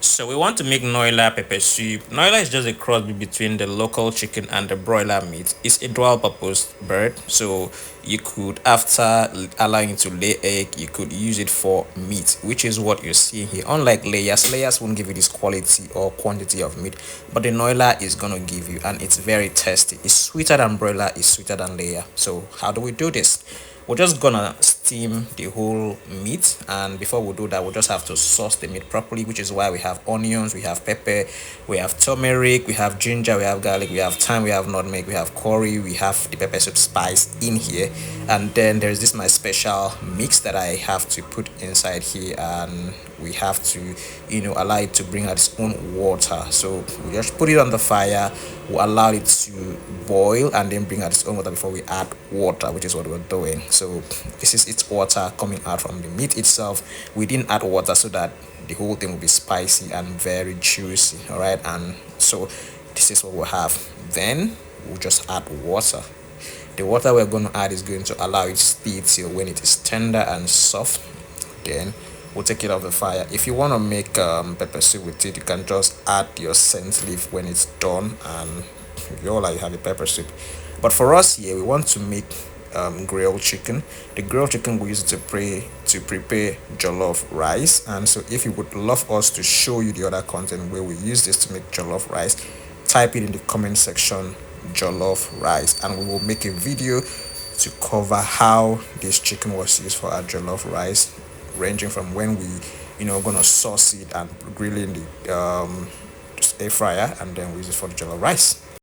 So we want to make Noila pepper soup. Noila is just a cross between the local chicken and the broiler meat. It's a dual purpose bird. So you could, after allowing it to lay egg, you could use it for meat, which is what you're seeing here. Unlike layers won't give you this quality or quantity of meat, but the Noila is gonna give you, and it's very tasty. It's sweeter than broiler, it's sweeter than layer. So how do we do this? We're just gonna steam the whole meat, and before we do that, we'll just have to sauce the meat properly, which is why we have onions, we have pepper, we have turmeric, we have ginger, we have garlic, we have thyme, we have nutmeg, we have curry, we have the pepper soup spice in here, and then there's this my special mix that I have to put inside here, and we have to allow it to bring out its own water. So we just put it on the fire, we allow it to boil and then bring out its own water before we add water, which is what we're doing. So this is its water coming out from the meat itself. We didn't add water so that the whole thing will be spicy and very juicy. All right, and so this is what we'll have. Then we'll just add water. The water we're going to add is going to allow it to stay till when it is tender and soft. Then we'll take it off the fire. If you want to make pepper soup with it, you can just add your scent leaf when it's done, and you have a pepper soup. But for us here, we want to make grilled chicken. The grilled chicken we use it to prepare jollof rice. And so if you would love us to show you the other content where we use this to make jollof rice, type it in the comment section, jollof rice, and we will make a video to cover how this chicken was used for our jollof rice, ranging from when we gonna sauce it and grill in the air fryer, and then we use it for the jollof rice.